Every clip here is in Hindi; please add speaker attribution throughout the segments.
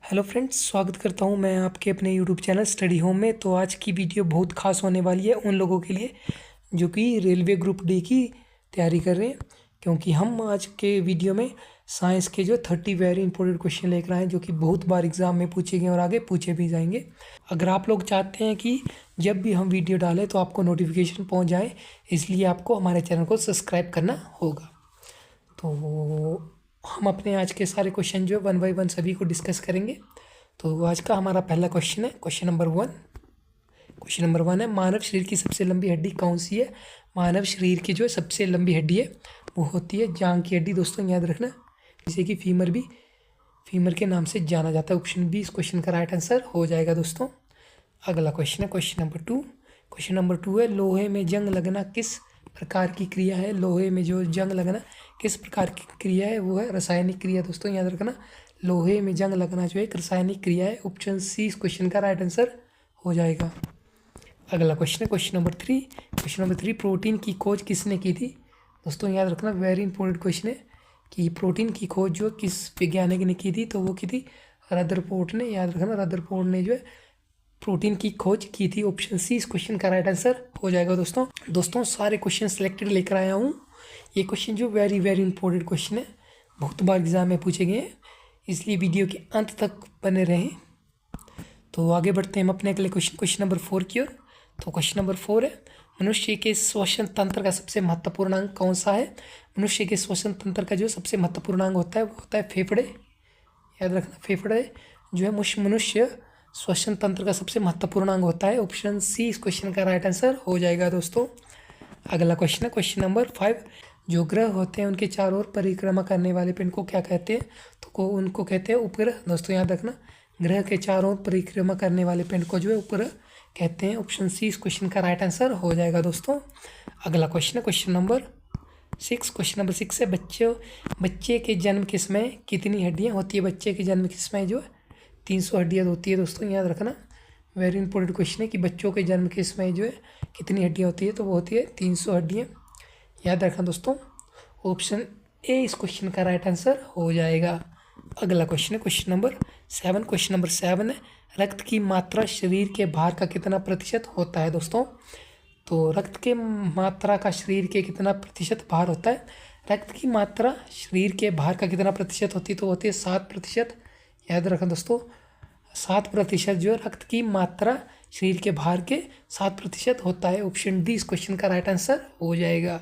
Speaker 1: हेलो फ्रेंड्स, स्वागत करता हूं मैं आपके अपने यूट्यूब चैनल स्टडी होम में। तो आज की वीडियो बहुत खास होने वाली है उन लोगों के लिए जो कि रेलवे ग्रुप डी की तैयारी कर रहे हैं, क्योंकि हम आज के वीडियो में साइंस के जो 30 वेरी इंपॉर्टेंट क्वेश्चन लेकर आए हैं जो कि बहुत बार एग्जाम में पूछे गए और आगे पूछे भी जाएंगे। अगर आप लोग चाहते हैं कि जब भी हम वीडियो डालें तो आपको नोटिफिकेशन पहुँच जाए, इसलिए आपको हमारे चैनल को सब्सक्राइब करना होगा। तो हम अपने आज के सारे क्वेश्चन जो वन बाय वन सभी को डिस्कस करेंगे। तो आज का हमारा पहला क्वेश्चन है क्वेश्चन नंबर वन है, मानव शरीर की सबसे लंबी हड्डी कौन सी है। मानव शरीर की जो सबसे लंबी हड्डी है वो होती है जांघ की हड्डी। दोस्तों याद रखना, जिसे कि फीमर के नाम से जाना जाता है। ऑप्शन बी इस क्वेश्चन का राइट आंसर हो जाएगा। दोस्तों अगला क्वेश्चन है क्वेश्चन नंबर टू है, लोहे में जंग लगना किस प्रकार की क्रिया है। लोहे में जो जंग लगना किस प्रकार की क्रिया है, वो है रासायनिक क्रिया। दोस्तों याद रखना, लोहे में जंग लगना जो एक रासायनिक क्रिया है। ऑप्शन सी इस क्वेश्चन का राइट आंसर हो जाएगा। अगला क्वेश्चन है क्वेश्चन नंबर थ्री, प्रोटीन की खोज किसने की थी। दोस्तों याद रखना, वेरी इंपॉर्टेंट क्वेश्चन है कि प्रोटीन की खोज जो किस वैज्ञानिक ने की थी, तो वो की थी रदरफोर्ड ने। याद रखना, रदरफोर्ड ने जो है प्रोटीन की खोज की थी। ऑप्शन सी इस क्वेश्चन का राइट आंसर हो जाएगा। दोस्तों सारे क्वेश्चन सिलेक्टेड लेकर आया हूँ। ये क्वेश्चन जो वेरी वेरी इंपॉर्टेंट क्वेश्चन है, बहुत बार एग्जाम में पूछे गए हैं, इसलिए वीडियो के अंत तक बने रहें। तो आगे बढ़ते हैं हम अपने अगले क्वेश्चन नंबर 4 की ओर। तो क्वेश्चन नंबर 4 है, मनुष्य के श्वसन तंत्र का सबसे महत्वपूर्ण अंग कौन सा है। मनुष्य के श्वसन तंत्र का जो सबसे महत्वपूर्ण अंग होता है वो होता है फेफड़े। याद रखना, फेफड़े जो है मनुष्य श्वसन तंत्र का सबसे महत्वपूर्ण अंग होता है। ऑप्शन सी इस क्वेश्चन का राइट आंसर हो जाएगा। दोस्तों अगला क्वेश्चन है क्वेश्चन नंबर 5, जो ग्रह होते हैं उनके चारों ओर परिक्रमा करने वाले पिंड को क्या कहते हैं। तो उनको कहते हैं उपग्रह। दोस्तों याद रखना, ग्रह के चारों ओर परिक्रमा करने वाले पिंड को जो है उपग्रह कहते हैं। ऑप्शन सी इस क्वेश्चन का राइट आंसर हो जाएगा। दोस्तों अगला क्वेश्चन है क्वेश्चन नंबर 6 है, बच्चे के जन्म के समय कितनी हड्डियाँ होती है। बच्चे के जन्म के समय जो है 300 हड्डियाँ होती है। दोस्तों याद रखना, वेरी इंपॉर्टेंट क्वेश्चन है कि बच्चों के जन्म के समय जो है कितनी हड्डियाँ होती है, तो वो होती है 300 हड्डियाँ। याद रखना दोस्तों, ऑप्शन ए इस क्वेश्चन का राइट आंसर हो जाएगा। अगला क्वेश्चन है क्वेश्चन नंबर 7 है, रक्त की मात्रा शरीर के भार का कितना प्रतिशत होता है। दोस्तों तो रक्त के मात्रा का शरीर के कितना प्रतिशत भार होता है। रक्त की मात्रा शरीर के भार का कितना प्रतिशत होती है, तो होती है 7%। याद रखें दोस्तों, 7% जो है रक्त की मात्रा शरीर के भार के 7% होता है। ऑप्शन डी इस क्वेश्चन का राइट आंसर हो जाएगा।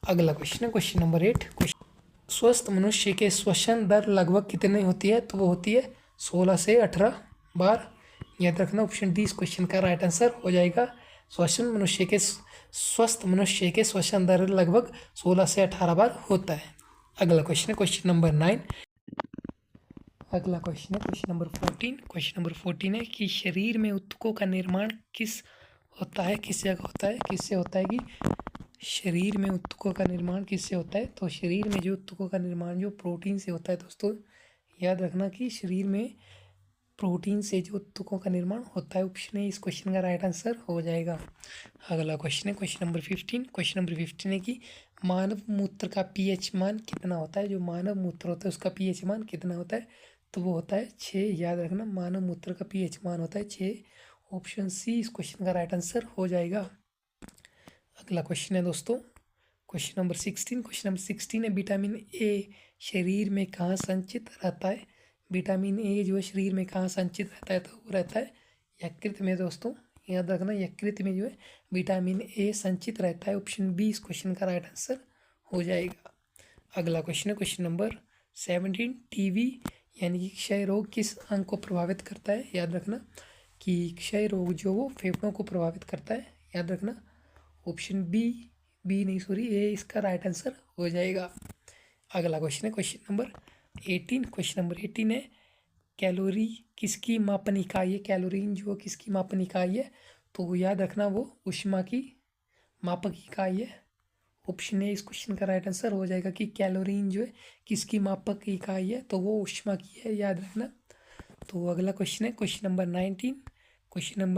Speaker 1: अगला क्वेश्चन है क्वेश्चन नंबर 8, स्वस्थ मनुष्य के श्वसन दर लगभग कितनी होती है, तो वो होती है 16 से 18 बार। याद रखना, ऑप्शन डी इस क्वेश्चन का राइट आंसर हो जाएगा। स्वस्थ मनुष्य के श्वसन दर लगभग 16 से 18 बार होता है। अगला क्वेश्चन है क्वेश्चन नंबर 9। अगला क्वेश्चन है क्वेश्चन नंबर 14 है कि शरीर में ऊतकों का निर्माण किस जगह होता है, किससे होता है कि शरीर में ऊतकों का निर्माण किससे होता है। तो शरीर में जो ऊतकों का निर्माण जो प्रोटीन से होता है। दोस्तों याद रखना कि शरीर में प्रोटीन से जो ऊतकों का निर्माण होता है। ऑप्शन ए इस क्वेश्चन का राइट आंसर हो जाएगा। अगला क्वेश्चन है क्वेश्चन नंबर 15 है कि मानव मूत्र का पीएच मान कितना होता है। जो मानव मूत्र होता है उसका पीएच मान कितना होता है, तो वो होता है 6। याद रखना, मानव मूत्र का पीएच मान होता है 6। ऑप्शन सी इस क्वेश्चन का राइट आंसर हो जाएगा। अगला क्वेश्चन है दोस्तों क्वेश्चन नंबर 16 है, विटामिन ए शरीर में कहाँ संचित रहता है। विटामिन ए जो है शरीर में कहाँ संचित रहता है, तो वो रहता है यकृत में। दोस्तों याद रखना, यकृत में जो है विटामिन ए संचित रहता है। ऑप्शन बी इस क्वेश्चन का राइट आंसर हो जाएगा। अगला क्वेश्चन है क्वेश्चन नंबर 17, टीबी यानी कि क्षय रोग किस अंग को प्रभावित करता है। याद रखना कि क्षय रोग जो वो फेफड़ों को प्रभावित करता है। याद रखना, ऑप्शन ए इसका राइट आंसर हो जाएगा। अगला क्वेश्चन है क्वेश्चन नंबर 18 है, कैलोरी किसकी मापन इकाई है। कैलोरीन जो किसकी मापन इकाई है, तो याद रखना वो ऊष्मा की मापक इकाई है। ऑप्शन ए इस क्वेश्चन का राइट आंसर हो जाएगा कि कैलोरीन जो है किसकी मापक इकाई है, तो वो ऊष्मा की है। याद रखना। तो अगला क्वेश्चन है क्वेश्चन नंबर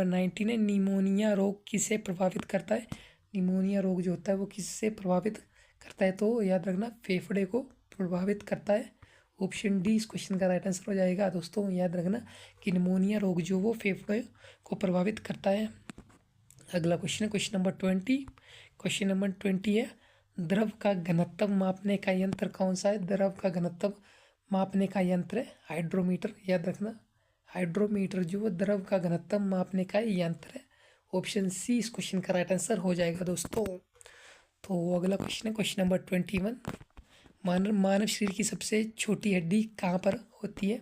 Speaker 1: 19 है, निमोनिया रोग किसे प्रभावित करता है। निमोनिया रोग जो होता है वो किससे प्रभावित करता है, तो याद रखना फेफड़े को प्रभावित करता है। ऑप्शन डी इस क्वेश्चन का राइट आंसर हो जाएगा दोस्तों। याद रखना कि निमोनिया रोग जो वो फेफड़े को प्रभावित करता है। अगला क्वेश्चन है क्वेश्चन नंबर 20। क्वेश्चन नंबर 20 है द्रव का घनत्व मापने का यंत्र कौन सा है। द्रव का घनत्व मापने का यंत्र है हाइड्रोमीटर। याद रखना हाइड्रोमीटर जो द्रव का घनत्व मापने का यंत्र है। ऑप्शन सी इस क्वेश्चन का राइट आंसर हो जाएगा दोस्तों। तो अगला क्वेश्चन है क्वेश्चन नंबर 21। मानव शरीर की सबसे छोटी हड्डी कहाँ पर होती है।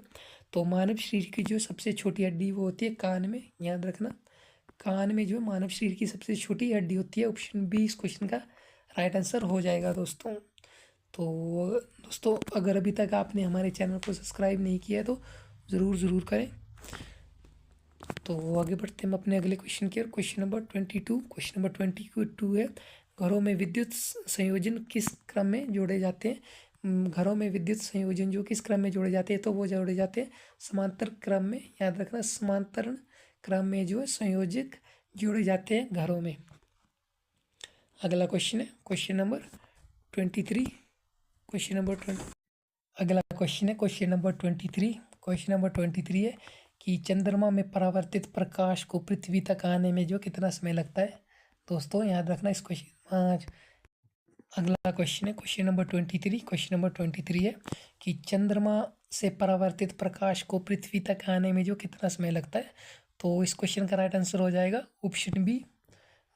Speaker 1: तो मानव शरीर की जो सबसे छोटी हड्डी वो होती है कान में। याद रखना कान में जो मानव शरीर की सबसे छोटी हड्डी होती है। ऑप्शन बी इस क्वेश्चन का राइट आंसर हो जाएगा दोस्तों। तो दोस्तों अगर अभी तक आपने हमारे चैनल को सब्सक्राइब नहीं किया है तो ज़रूर करें। तो आगे बढ़ते हैं हम अपने अगले क्वेश्चन की ओर। Question number 22। क्वेश्चन नंबर 22 है घरों में विद्युत संयोजन किस क्रम में जोड़े जाते हैं। घरों में विद्युत संयोजन जो किस क्रम में जोड़े जाते हैं तो वो जोड़े जाते हैं समांतर क्रम में। याद रखना समांतरण क्रम में जो है संयोजक जोड़े जाते हैं घरों में। अगला क्वेश्चन है क्वेश्चन नंबर 23। क्वेश्चन नंबर 20 अगला क्वेश्चन है क्वेश्चन नंबर 23। क्वेश्चन नंबर 23 है कि चंद्रमा में परावर्तित प्रकाश को पृथ्वी तक आने में जो कितना समय लगता है। दोस्तों याद रखना इस क्वेश्चन अगला क्वेश्चन है क्वेश्चन नंबर 23। क्वेश्चन नंबर 23 है कि चंद्रमा से परावर्तित प्रकाश को पृथ्वी तक आने में जो कितना समय लगता है। तो इस क्वेश्चन का राइट आंसर हो जाएगा ऑप्शन बी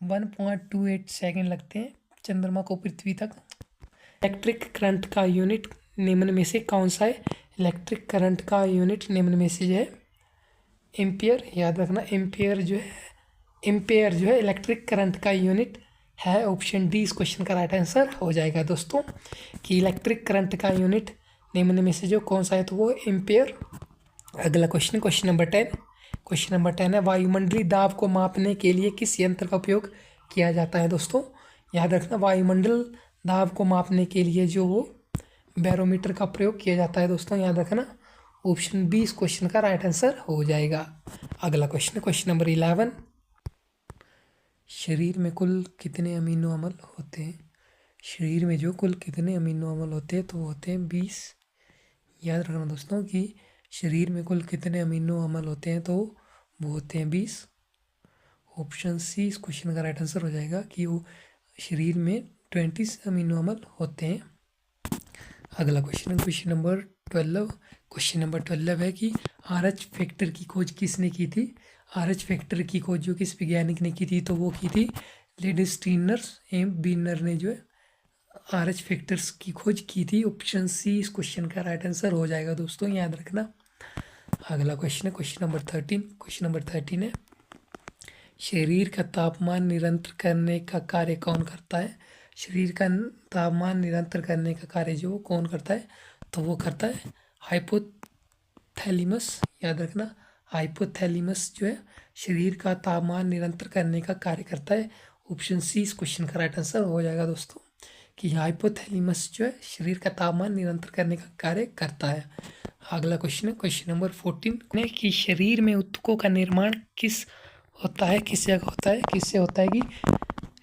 Speaker 1: 1.28 सेकेंड लगते हैं चंद्रमा को पृथ्वी तक। इलेक्ट्रिक करंट का यूनिट निम्न में से कौन सा है। इलेक्ट्रिक करंट का यूनिट निम्न में से जो है एम्पियर। याद रखना एम्पियर जो है इलेक्ट्रिक करंट का यूनिट है। ऑप्शन डी इस क्वेश्चन का राइट आंसर हो जाएगा दोस्तों कि इलेक्ट्रिक करंट का यूनिट निम्न में से जो कौन सा है तो वो एम्पियर। अगला question question number 10। Question number 10 है वायुमंडलीय दाब को मापने के लिए किस यंत्र का उपयोग किया जाता है। दोस्तों याद रखना वायुमंडल दाब को मापने के लिए जो वो बैरोमीटर का प्रयोग किया जाता है। दोस्तों याद रखना ऑप्शन बी इस क्वेश्चन का राइट आंसर हो जाएगा। अगला क्वेश्चन है क्वेश्चन नंबर 11। शरीर में कुल कितने अमीनो अम्ल होते हैं। शरीर में जो कुल कितने अमीनो अम्ल होते हैं तो होते हैं 20। याद रखना दोस्तों कि शरीर में कुल कितने अमीनो अम्ल होते हैं तो वो होते हैं 20। ऑप्शन सी इस क्वेश्चन का राइट आंसर हो जाएगा कि वो शरीर में 20 अमीनो अम्ल होते हैं। अगला क्वेश्चन है क्वेश्चन नंबर 12। क्वेश्चन नंबर 12 है कि RH फैक्टर की खोज किसने की थी। RH फैक्टर की खोज जो किस वैज्ञानिक ने की थी तो वो की थी लेडस्टीनर एम बीनर ने जो है RH फैक्टर्स की खोज की थी। ऑप्शन सी इस क्वेश्चन का राइट आंसर हो जाएगा दोस्तों याद रखना। अगला क्वेश्चन है क्वेश्चन नंबर 13। क्वेश्चन नंबर 13 है शरीर का तापमान निरंतर करने का कार्य कौन करता है। शरीर का तापमान निरंतर करने का कार्य जो कौन करता है तो वो करता है हाइपोथैलेमस। याद रखना हाइपोथैलेमस जो है शरीर का तापमान निरंतर करने का कार्य करता है। ऑप्शन सी इस क्वेश्चन का राइट आंसर हो जाएगा दोस्तों कि हाइपोथैलेमस जो है शरीर का तापमान निरंतर करने का कार्य करता है। अगला क्वेश्चन है क्वेश्चन नंबर 14 कि शरीर में ऊतकों का निर्माण किस जगह होता है। किससे होता है कि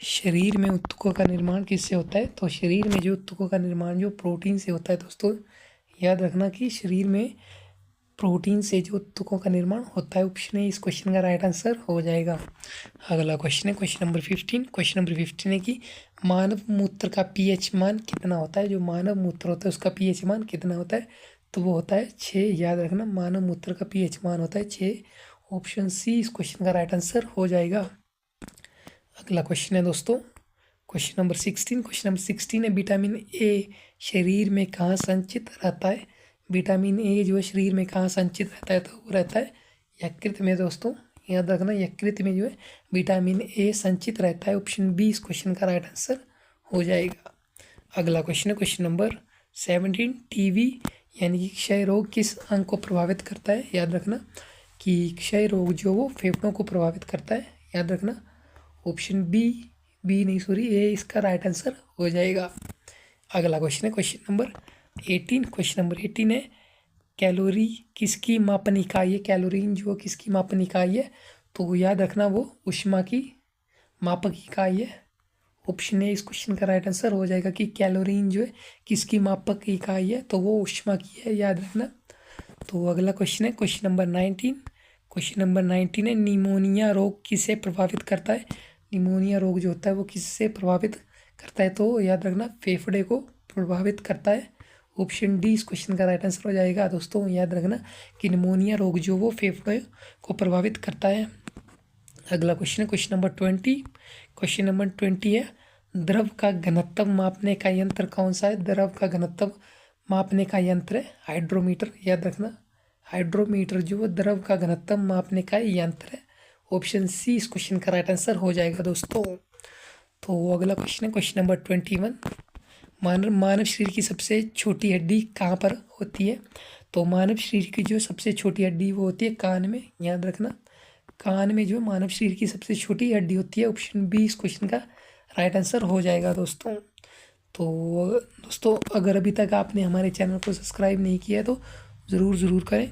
Speaker 1: शरीर में ऊतकों का निर्माण किससे होता है तो शरीर में जो ऊतकों का निर्माण जो प्रोटीन से होता है। दोस्तों याद रखना कि शरीर में प्रोटीन से जो ऊतकों का निर्माण होता है। ऑप्शन ए इस क्वेश्चन का राइट आंसर हो जाएगा। अगला क्वेश्चन है क्वेश्चन नंबर 15। क्वेश्चन नंबर 15 है कि मानव मूत्र का pH मान कितना होता है। जो मानव मूत्र होता है उसका pH मान कितना होता है तो वो होता है 6। याद रखना मानव मूत्र का pH मान होता है 6। ऑप्शन सी इस क्वेश्चन का राइट आंसर हो जाएगा। अगला क्वेश्चन है दोस्तों क्वेश्चन नंबर 16। क्वेश्चन नंबर 16 है विटामिन ए शरीर में कहाँ संचित रहता है। विटामिन ए जो है शरीर में कहाँ संचित रहता है तो वो रहता है यकृत में। दोस्तों याद रखना यकृत में जो है विटामिन ए संचित रहता है। ऑप्शन बी इस क्वेश्चन का राइट आंसर हो जाएगा। अगला क्वेश्चन है क्वेश्चन नंबर 17। टीबी यानी कि क्षय रोग किस अंग को प्रभावित करता है। याद रखना कि क्षय रोग जो वो फेफड़ों को प्रभावित करता है। याद रखना ऑप्शन ए इसका राइट आंसर हो जाएगा। अगला क्वेश्चन है क्वेश्चन नंबर 18। क्वेश्चन नंबर 18 है कैलोरी किसकी मापन इकाई है। कैलोरीन जो किसकी मापन इकाई है तो याद रखना वो ऊष्मा की मापक इकाई है। ऑप्शन ए इस क्वेश्चन का राइट आंसर हो जाएगा कि कैलोरीन जो है किसकी मापक इकाई है, तो वो ऊष्मा की है, याद रखना। तो अगला क्वेश्चन है क्वेश्चन नंबर 19। क्वेश्चन नंबर 19 है निमोनिया रोग किसे प्रभावित करता है। निमोनिया रोग जो होता है वो किससे प्रभावित करता है, तो याद रखना फेफड़े को प्रभावित करता है। ऑप्शन डी इस क्वेश्चन का राइट आंसर हो जाएगा दोस्तों, याद रखना कि निमोनिया रोग जो वो फेफड़े को प्रभावित करता है। अगला क्वेश्चन है क्वेश्चन नंबर 20। क्वेश्चन नंबर 20 है द्रव का घनत्व मापने का यंत्र कौन सा है। द्रव का घनत्व मापने का यंत्र है हाइड्रोमीटर, याद रखना। हाइड्रोमीटर जो है द्रव का घनत्व मापने का यंत्र है। ऑप्शन सी इस क्वेश्चन का राइट आंसर हो जाएगा दोस्तों। तो अगला क्वेश्चन है क्वेश्चन नंबर 21। मानव शरीर की सबसे छोटी हड्डी कहाँ पर होती है। तो मानव शरीर की जो सबसे छोटी हड्डी वो होती है कान में, याद रखना। कान में जो मानव शरीर की सबसे छोटी हड्डी होती है। ऑप्शन बी इस क्वेश्चन का राइट आंसर हो जाएगा दोस्तों। तो दोस्तों अगर अभी तक आपने हमारे चैनल को सब्सक्राइब नहीं किया है तो ज़रूर करें।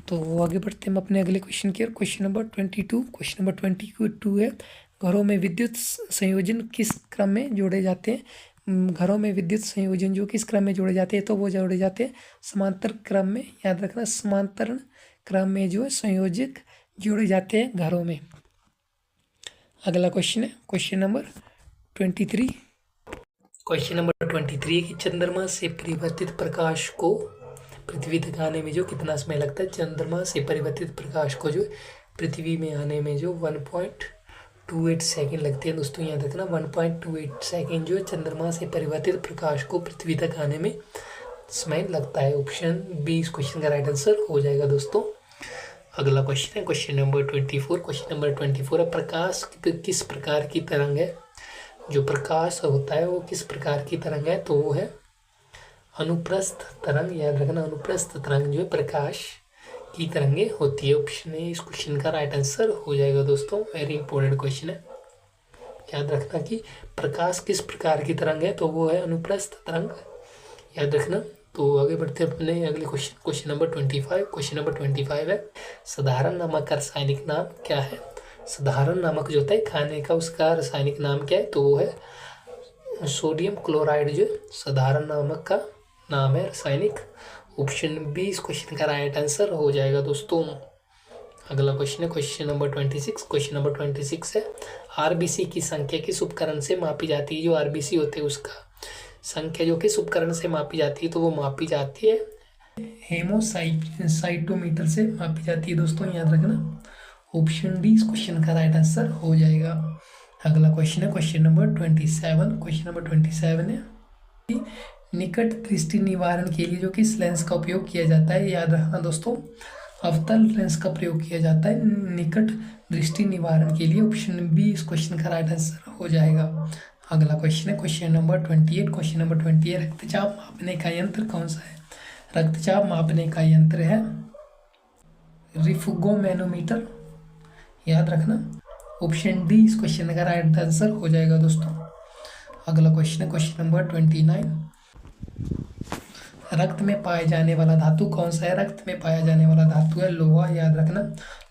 Speaker 1: तो आगे बढ़ते हैं हम अपने अगले क्वेश्चन की ओर। Question number 22। क्वेश्चन नंबर 22 है घरों में विद्युत संयोजन किस क्रम में जोड़े जाते हैं। घरों में विद्युत संयोजन जो किस क्रम में जोड़े जाते हैं, तो वो जोड़े जाते हैं समांतर क्रम में, याद रखना। समांतरण क्रम में जो है संयोजक जोड़े जाते हैं घरों में। अगला क्वेश्चन है क्वेश्चन नंबर 23। क्वेश्चन नंबर 23 है कि चंद्रमा से परिवर्तित प्रकाश को पृथ्वी तक आने में जो कितना समय लगता है। चंद्रमा से परिवर्तित प्रकाश को जो पृथ्वी में आने में जो 1.28 सेकेंड लगते हैं दोस्तों, याद रखना। 1.28 सेकेंड जो है चंद्रमा से परिवर्तित प्रकाश को पृथ्वी तक आने में समय लगता है। ऑप्शन बी इस क्वेश्चन का राइट आंसर हो जाएगा दोस्तों। अगला क्वेश्चन है क्वेश्चन नंबर 24। क्वेश्चन नंबर 24 है प्रकाश किस प्रकार की तरंग है। जो प्रकाश होता है वो किस प्रकार की तरंग है, तो वो है अनुप्रस्थ तरंग, याद रखना। अनुप्रस्थ तरंग जो है प्रकाश की तरंगे होती है। ऑप्शन ए इस क्वेश्चन का राइट आंसर हो जाएगा दोस्तों। वेरी इंपॉर्टेंट क्वेश्चन है, याद रखना कि प्रकाश किस प्रकार की तरंग है, तो वो है अनुप्रस्थ तरंग, याद रखना। तो आगे बढ़ते हैं अपने अगले question. Question number 25। Question number 25 है साधारण नमक का रासायनिक नाम क्या है। साधारण नमक जो होता है खाने का, उसका रासायनिक नाम क्या है, तो वो है सोडियम क्लोराइड। जो साधारण नमक का नाम है रासायनिक। ऑप्शन बी इस क्वेश्चन का राइट आंसर हो जाएगा दोस्तों। अगला क्वेश्चन है क्वेश्चन नंबर 26। क्वेश्चन नंबर 26 है आरबीसी की संख्या किस उपकरण से मापी जाती है। जो आरबीसी होते हैं उसका संख्या जो किस उपकरण से मापी जाती है, तो वो मापी जाती है हेमोसाइटोमीटर से मापी जाती है दोस्तों, याद रखना। ऑप्शन डी इस क्वेश्चन का राइट आंसर हो जाएगा। अगला क्वेश्चन है क्वेश्चन नंबर 27। क्वेश्चन नंबर 27 है निकट दृष्टि निवारण के लिए जो किस लेंस का उपयोग किया जाता है, याद रखना दोस्तों। अवतल लेंस का प्रयोग किया जाता है निकट दृष्टि निवारण के लिए। ऑप्शन बी इस क्वेश्चन का राइट आंसर हो जाएगा। अगला क्वेश्चन है क्वेश्चन नंबर 28। क्वेश्चन नंबर 28 रक्तचाप मापने का यंत्र कौन सा है। रक्तचाप मापने का यंत्र है रिफुगोमैनोमीटर, याद रखना। ऑप्शन डी इस क्वेश्चन का राइट आंसर हो जाएगा दोस्तों। अगला क्वेश्चन है क्वेश्चन नंबर 29। रक्त में पाया जाने वाला धातु कौन सा है। रक्त में पाया जाने वाला धातु है लोहा, याद रखना।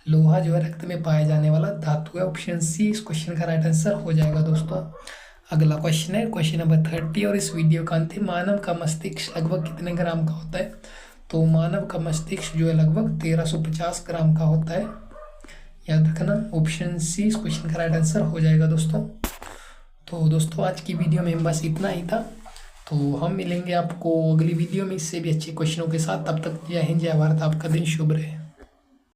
Speaker 1: लोहा जो है रक्त में पाया जाने वाला धातु है। ऑप्शन सी इस क्वेश्चन का राइट आंसर हो जाएगा दोस्तों। अगला क्वेश्चन है क्वेश्चन नंबर 30 और इस वीडियो का अंत है मानव का मस्तिष्क लगभग कितने ग्राम का होता है। तो मानव का मस्तिष्क जो है लगभग 1350 ग्राम का होता है, याद रखना। ऑप्शन सी इस क्वेश्चन का राइट आंसर हो जाएगा दोस्तों। तो दोस्तों आज की वीडियो में बस इतना ही था। तो हम मिलेंगे आपको अगली वीडियो में इससे भी अच्छे क्वेश्चनों के साथ। तब तक जय हिंद जय भारत। आपका दिन शुभ रहे।